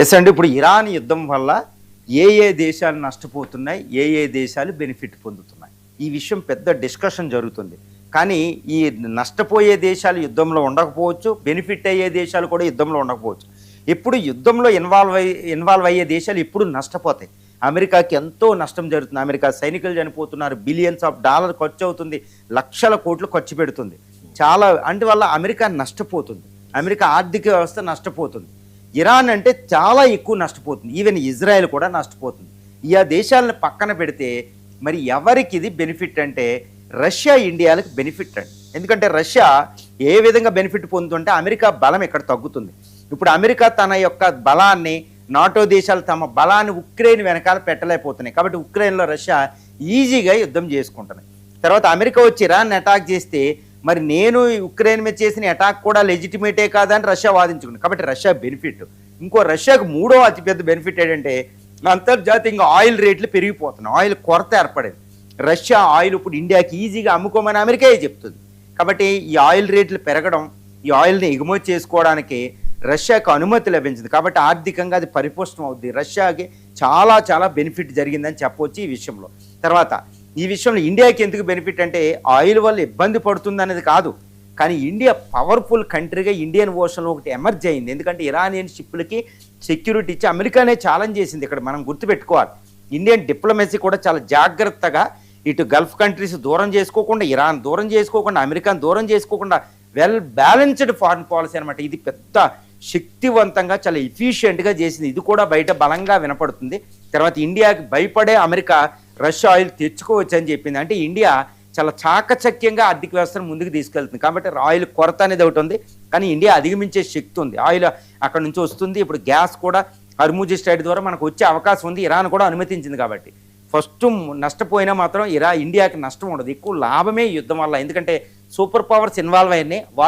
Yes అండి. ఇప్పుడు Iran యుద్ధం వల్ల ఏ దేశాలు నష్టపోతున్నాయి, ఏ దేశాలు బెనిఫిట్ పొందుతున్నాయి, ఈ విషయం పెద్ద డిస్కషన్ జరుగుతుంది. కానీ ఈ నష్టపోయే దేశాలు యుద్ధంలో ఉండకపోవచ్చు, బెనిఫిట్ అయ్యే దేశాలు కూడా యుద్ధంలో ఉండకపోవచ్చు. ఇప్పుడు యుద్ధంలో ఇన్వాల్వ్ అయ్యే దేశాలు ఇప్పుడు నష్టపోతాయి. అమెరికాకి ఎంతో నష్టం జరుగుతుంది. అమెరికా సైనికులు చనిపోతున్నారు, బిలియన్స్ ఆఫ్ డాలర్ ఖర్చు అవుతుంది, లక్షల కోట్లు ఖర్చు పెడుతుంది. చాలా అందువల్ల అమెరికా నష్టపోతుంది, అమెరికా ఆర్థిక వ్యవస్థ నష్టపోతుంది. ఇరాన్ అంటే చాలా ఎక్కువ నష్టపోతుంది, ఈవెన్ ఇజ్రాయెల్ కూడా నష్టపోతుంది. ఈ దేశాలను పక్కన పెడితే మరి ఎవరికి ఇది బెనిఫిట్ అంటే రష్యా, ఇండియాలకు బెనిఫిట్ అండి. ఎందుకంటే రష్యా ఏ విధంగా బెనిఫిట్ పొందుతుంటే అమెరికా బలం ఇక్కడ తగ్గుతుంది. ఇప్పుడు అమెరికా తన యొక్క బలాన్ని, నాటో దేశాలు తమ బలాన్ని ఉక్రెయిన్ వెనకాల పెట్టలేకపోతున్నాయి. కాబట్టి ఉక్రెయిన్లో రష్యా ఈజీగా యుద్ధం చేసుకుంటున్నాయి. తర్వాత అమెరికా వచ్చి ఇరాన్ అటాక్ చేస్తే మరి నేను ఉక్రెయిన్ మీద చేసిన అటాక్ కూడా లెజిటిమేటే కాదని రష్యా వాదించుకుంది. కాబట్టి రష్యా బెనిఫిట్. ఇంకో రష్యాకు మూడో అతిపెద్ద బెనిఫిట్ ఏంటంటే అంతర్జాతీయంగా ఆయిల్ రేట్లు పెరిగిపోతున్నాయి, ఆయిల్ కొరత ఏర్పడేది. రష్యా ఆయిల్ ఇప్పుడు ఇండియాకి ఈజీగా అమ్ముకోమని అమెరికా చెప్తుంది. కాబట్టి ఈ ఆయిల్ రేట్లు పెరగడం, ఈ ఆయిల్ని ఎగుమతి చేసుకోవడానికి రష్యాకు అనుమతి లభించింది. కాబట్టి ఆర్థికంగా అది పరిపుష్టం అవుద్ది. రష్యాకి చాలా చాలా బెనిఫిట్ జరిగిందని చెప్పవచ్చు ఈ విషయంలో. తర్వాత ఈ విషయంలో ఇండియాకి ఎందుకు బెనిఫిట్ అంటే ఆయిల్ వల్ల ఇబ్బంది పడుతుంది అనేది కాదు, కానీ ఇండియా పవర్ఫుల్ కంట్రీగా ఇండియన్ ఓషన్లో ఒకటి ఎమర్జ్ అయింది. ఎందుకంటే ఇరానియన్ షిప్లకి సెక్యూరిటీ ఇచ్చి అమెరికానే ఛాలెంజ్ చేసింది. ఇక్కడ మనం గుర్తుపెట్టుకోవాలి, ఇండియన్ డిప్లొమసీ కూడా చాలా జాగ్రత్తగా ఇటు గల్ఫ్ కంట్రీస్ దూరం చేసుకోకుండా, ఇరాన్ దూరం చేసుకోకుండా, అమెరికాను దూరం చేసుకోకుండా వెల్ బ్యాలెన్స్డ్ ఫారిన్ పాలసీ అనమాట. ఇది పెద్ద శక్తివంతంగా చాలా ఎఫిషియెంట్గా చేసింది. ఇది కూడా బయట బలంగా వినపడుతుంది. తర్వాత ఇండియాకి భయపడే అమెరికా రష్యా ఆయిల్ తెచ్చుకోవచ్చు అని చెప్పింది. అంటే ఇండియా చాలా చాకచక్యంగా ఆర్థిక వ్యవస్థను ముందుకు తీసుకెళ్తుంది. కాబట్టి ఆయిల్ కొరత అనేది ఒకటి ఉంది, కానీ ఇండియా అధిగమించే శక్తి ఉంది. ఆయిల్ అక్కడ నుంచి వస్తుంది. ఇప్పుడు గ్యాస్ కూడా హర్ముజ్ స్ట్రైట్ ద్వారా మనకు వచ్చే అవకాశం ఉంది. ఇరాన్ కూడా అనుమతించింది. కాబట్టి ఫస్ట్ నష్టపోయినా మాత్రం ఇండియాకి నష్టం ఉండదు, ఎక్కువ లాభమే యుద్ధం వల్ల. ఎందుకంటే సూపర్ పవర్స్ ఇన్వాల్వ్ అయినాయి.